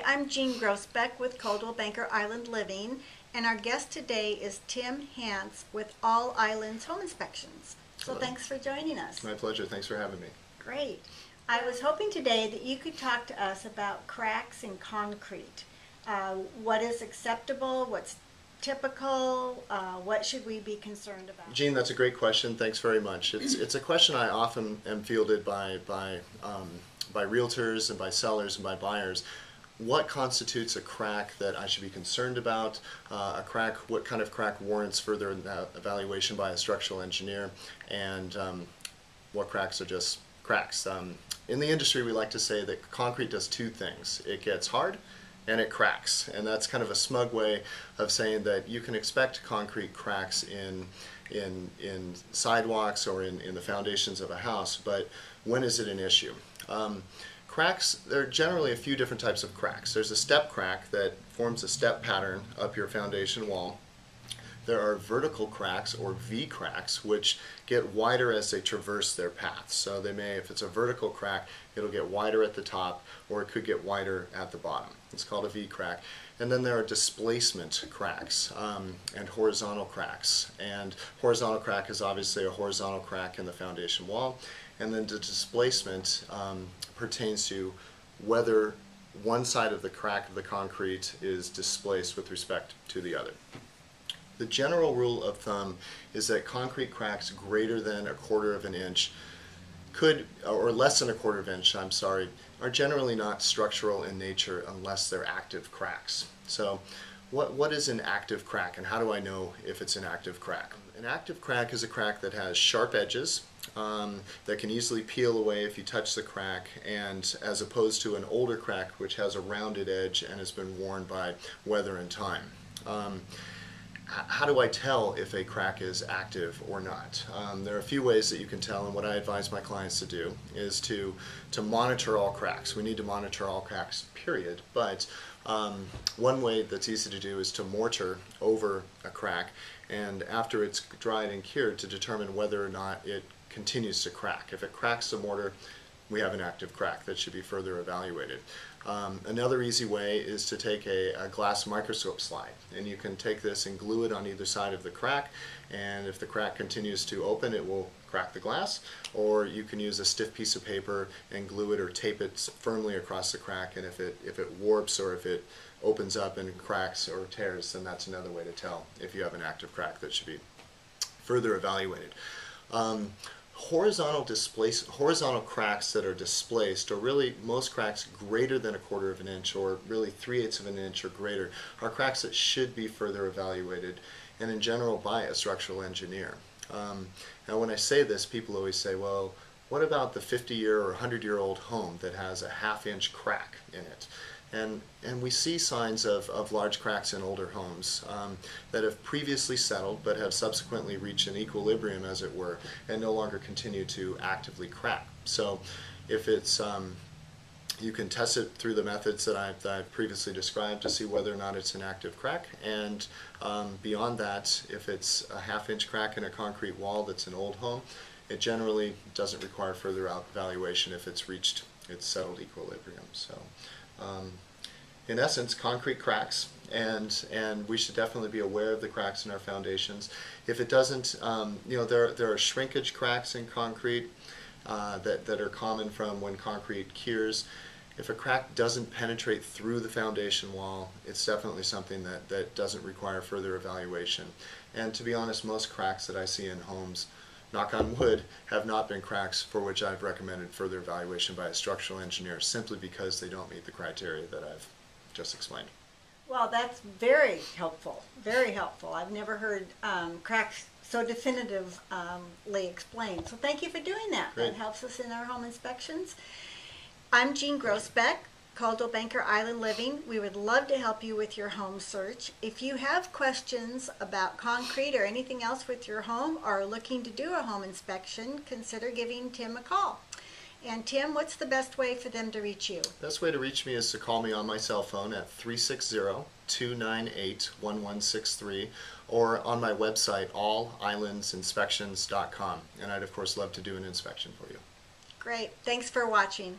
Hi, I'm Jean Grosbeck with Coldwell Banker Island Living, and our guest today is Tim Hance with All Islands Home Inspections. So Hello. thanks for joining us. My pleasure. Thanks for having me. Great. I was hoping today that you could talk to us about cracks in concrete. What is acceptable? What's typical? What should we be concerned about? Jean, that's a great question. Thanks very much. It's a question I often am fielded by realtors and by sellers and by buyers. What constitutes a crack that I should be concerned about? A crack, what kind of crack warrants further evaluation by a structural engineer? And what cracks are just cracks? In the industry, we like to say that concrete does two things. It gets hard and it cracks. And that's kind of a smug way of saying that you can expect concrete cracks in sidewalks or in the foundations of a house, but when is it an issue? Cracks, there are generally a few different types of cracks. There's a step crack that forms a step pattern up your foundation wall. There are vertical cracks or V cracks which get wider as they traverse their path. So they may, if it's a vertical crack, it'll get wider at the top or it could get wider at the bottom. It's called a V crack. And then there are displacement cracks and horizontal cracks. And horizontal crack is obviously a horizontal crack in the foundation wall. And then the displacement pertains to whether one side of the crack of the concrete is displaced with respect to the other. The general rule of thumb is that concrete cracks greater than 1/4 of an inch or less than 1/4 of an inch, I'm sorry, are generally not structural in nature unless they're active cracks. So what is an active crack and how do I know if it's an active crack? An active crack is a crack that has sharp edges that can easily peel away if you touch the crack, and as opposed to an older crack which has a rounded edge and has been worn by weather and time. How do I tell if a crack is active or not? There are a few ways that you can tell, and what I advise my clients to do is to monitor all cracks. We need to monitor all cracks, period. But one way that's easy to do is to mortar over a crack, and after it's dried and cured, to determine whether or not it continues to crack. If it cracks the mortar, we have an active crack that should be further evaluated. Another easy way is to take a glass microscope slide, and you can take this and glue it on either side of the crack, and if the crack continues to open, it will crack the glass, or you can use a stiff piece of paper and glue it or tape it firmly across the crack, and if it warps or if it opens up and cracks or tears, then that's another way to tell if you have an active crack that should be further evaluated. Horizontal cracks that are displaced, or really most cracks greater than 1/4 of an inch, or really 3/8 of an inch or greater, are cracks that should be further evaluated, and in general by a structural engineer. Now when I say this, people always say, well, what about the 50-year or 100-year-old home that has a 1/2 inch crack in it? And we see signs of large cracks in older homes that have previously settled but have subsequently reached an equilibrium, as it were, and no longer continue to actively crack. So if it's, you can test it through the methods that I've previously described to see whether or not it's an active crack, and beyond that, if it's a 1/2 inch crack in a concrete wall that's an old home, it generally doesn't require further evaluation if it's reached its settled equilibrium. So in essence, concrete cracks, and we should definitely be aware of the cracks in our foundations. If it doesn't, there are shrinkage cracks in concrete that are common from when concrete cures. If a crack doesn't penetrate through the foundation wall, it's definitely something that doesn't require further evaluation. And to be honest, most cracks that I see in homes, knock on wood, have not been cracks for which I've recommended further evaluation by a structural engineer, simply because they don't meet the criteria that I've just explained. Well, that's very helpful, very helpful. I've never heard cracks so definitively explained. So thank you for doing that. Great. That helps us in our home inspections. I'm Jean Grosbeck, Coldwell Banker Island Living. We would love to help you with your home search. If you have questions about concrete or anything else with your home, or are looking to do a home inspection, consider giving Tim a call. And Tim, what's the best way for them to reach you? Best way to reach me is to call me on my cell phone at 360-298-1163, or on my website, allislandsinspections.com. And I'd of course love to do an inspection for you. Great. Thanks for watching.